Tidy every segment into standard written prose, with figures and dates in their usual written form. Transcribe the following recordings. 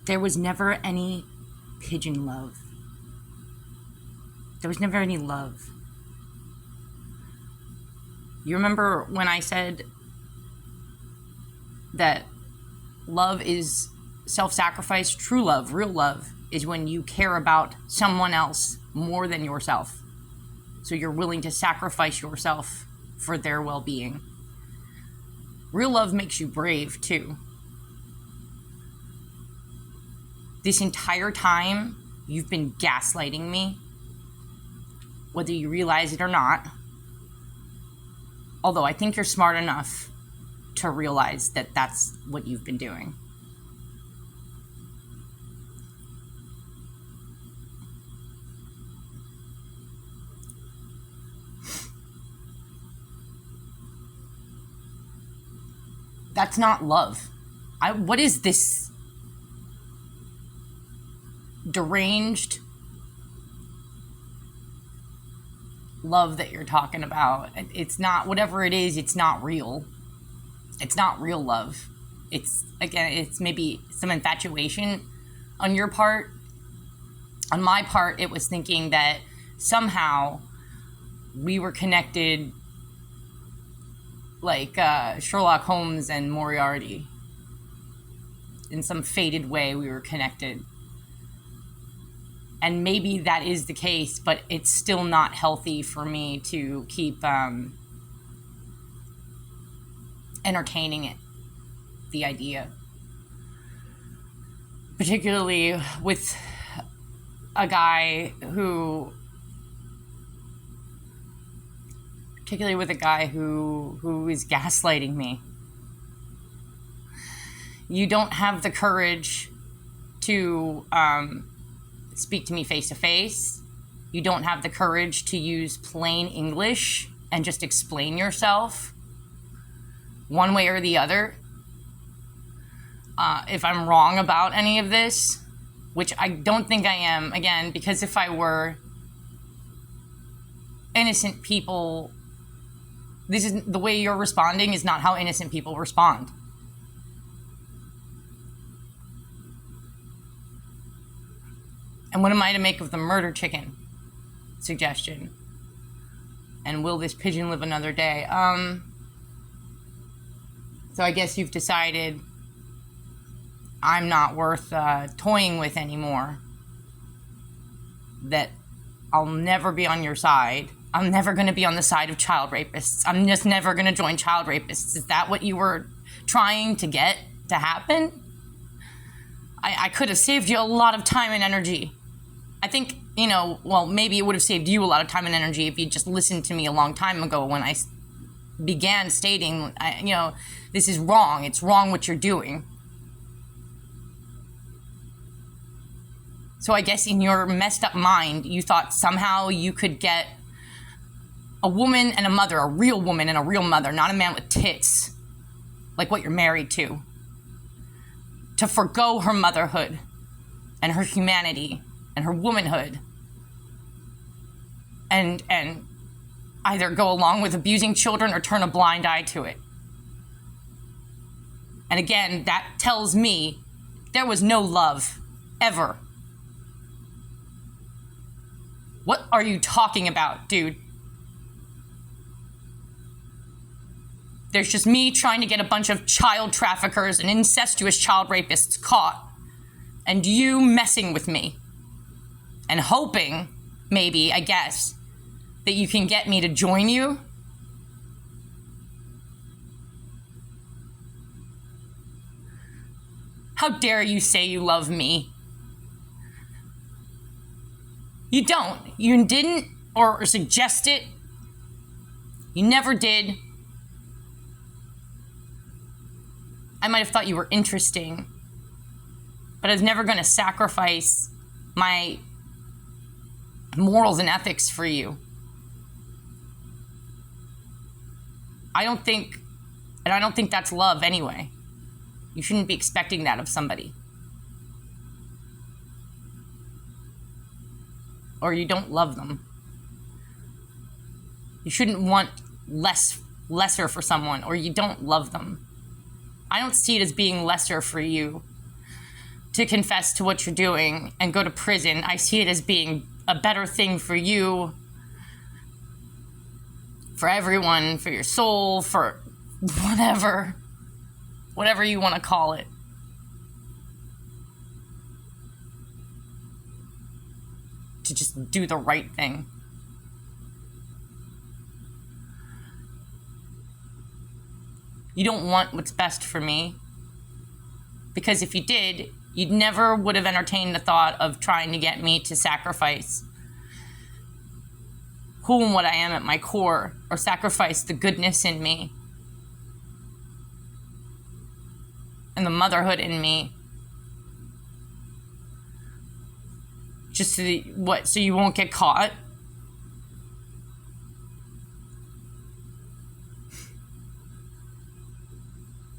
There was never any pigeon love. There was never any love. You remember when I said that love is self-sacrifice? True love, real love, is when you care about someone else more than yourself. So you're willing to sacrifice yourself for their well-being. Real love makes you brave, too. This entire time, you've been gaslighting me, whether you realize it or not. Although I think you're smart enough to realize that that's what you've been doing. That's not love. What is this deranged love that you're talking about? It's not, whatever it is, it's not real. It's not real love. It's, again, it's maybe some infatuation on your part. On my part, it was thinking that somehow we were connected like Sherlock Holmes and Moriarty. In some fated way, we were connected. And maybe that is the case, but it's still not healthy for me to keep entertaining it, the idea. Particularly with a guy who is gaslighting me. You don't have the courage to speak to me face to face. You don't have the courage to use plain English and just explain yourself one way or the other. If I'm wrong about any of this, which I don't think I am, again, because if I were, innocent people, this is the way you're responding is not how innocent people respond. And what am I to make of the murder chicken suggestion? And will this pigeon live another day? So I guess you've decided I'm not worth toying with anymore. That I'll never be on your side. I'm never going to be on the side of child rapists. I'm just never going to join child rapists. Is that what you were trying to get to happen? I could have saved you a lot of time and energy. I think, well, maybe it would have saved you a lot of time and energy if you just listened to me a long time ago when I began stating, this is wrong. It's wrong what you're doing. So I guess in your messed up mind, you thought somehow you could get a woman and a mother, a real woman and a real mother, not a man with tits, like what you're married to forgo her motherhood and her humanity and her womanhood and either go along with abusing children or turn a blind eye to it. And again, that tells me there was no love, ever. What are you talking about, dude? There's just me trying to get a bunch of child traffickers and incestuous child rapists caught, and you messing with me and hoping, maybe, I guess, that you can get me to join you. How dare you say you love me? You don't. You didn't or suggest it. You never did. I might have thought you were interesting, but I was never going to sacrifice my morals and ethics for you. I don't think that's love anyway. You shouldn't be expecting that of somebody. Or you don't love them. You shouldn't want lesser for someone, or you don't love them. I don't see it as being lesser for you to confess to what you're doing and go to prison. I see it as being a better thing for you, for everyone, for your soul, for whatever you want to call it. To just do the right thing. You don't want what's best for me. Because if you did, you never would have entertained the thought of trying to get me to sacrifice who and what I am at my core, or sacrifice the goodness in me and the motherhood in me. Just so so you won't get caught?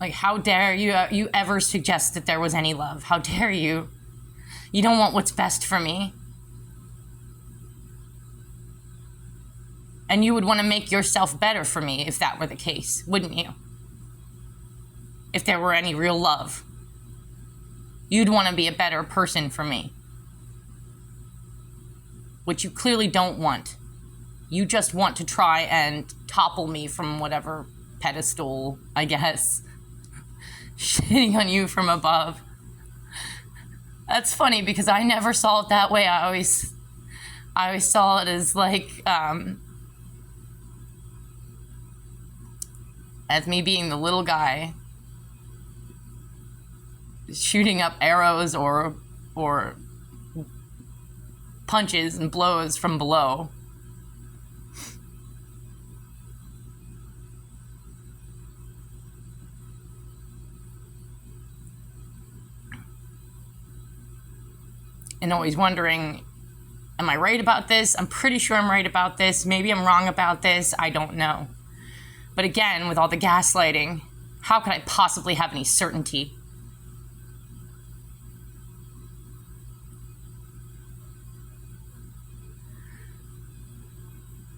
Like, how dare you ever suggest that there was any love? How dare you? You don't want what's best for me. And you would want to make yourself better for me if that were the case, wouldn't you? If there were any real love. You'd want to be a better person for me. Which you clearly don't want. You just want to try and topple me from whatever pedestal, I guess. Shitting on you from above. That's funny because I never saw it that way. I always saw it as like, as me being the little guy shooting up arrows or punches and blows from below. And always wondering, am I right about this? I'm pretty sure I'm right about this. Maybe I'm wrong about this. I don't know. But again, with all the gaslighting, how could I possibly have any certainty?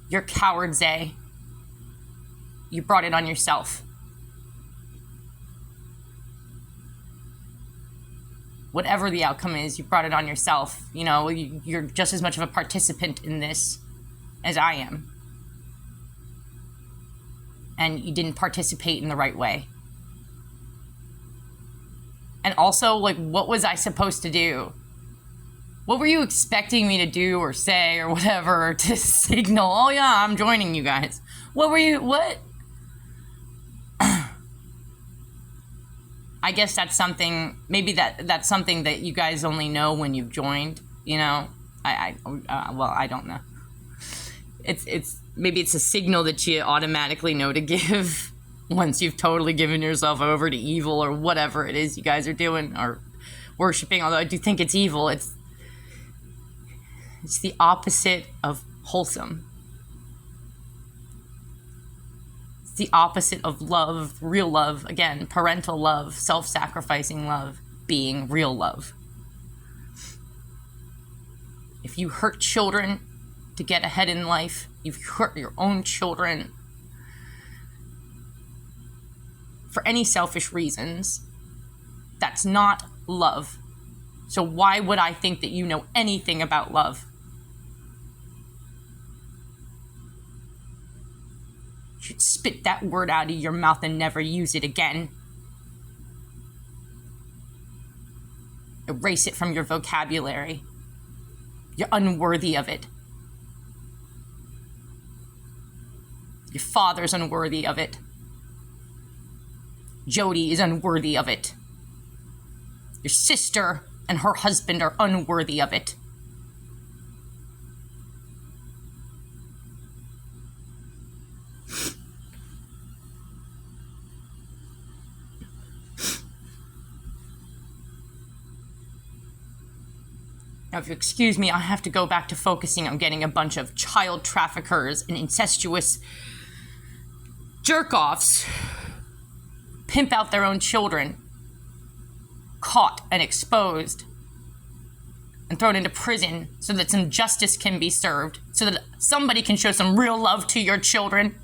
You're a coward, Zay. You brought it on yourself. Whatever the outcome is, you brought it on yourself. You know, you're just as much of a participant in this as I am. And you didn't participate in the right way. And also, like, what was I supposed to do? What were you expecting me to do or say or whatever to signal, oh yeah, I'm joining you guys? What? I guess that's something, maybe that's something that you guys only know when you've joined, you know? Well, I don't know. Maybe it's a signal that you automatically know to give once you've totally given yourself over to evil or whatever it is you guys are doing or worshiping, although I do think it's evil. It's the opposite of wholesome. It's the opposite of love, real love. Again, parental love, self-sacrificing love, being real love. If you hurt children to get ahead in life, if you hurt your own children for any selfish reasons, that's not love. So why would I think that you know anything about love? You should spit that word out of your mouth and never use it again. Erase it from your vocabulary. You're unworthy of it. Your father's unworthy of it. Jody is unworthy of it. Your sister and her husband are unworthy of it. Now, if you excuse me, I have to go back to focusing on getting a bunch of child traffickers and incestuous jerk-offs pimp out their own children, caught and exposed, and thrown into prison so that some justice can be served, so that somebody can show some real love to your children.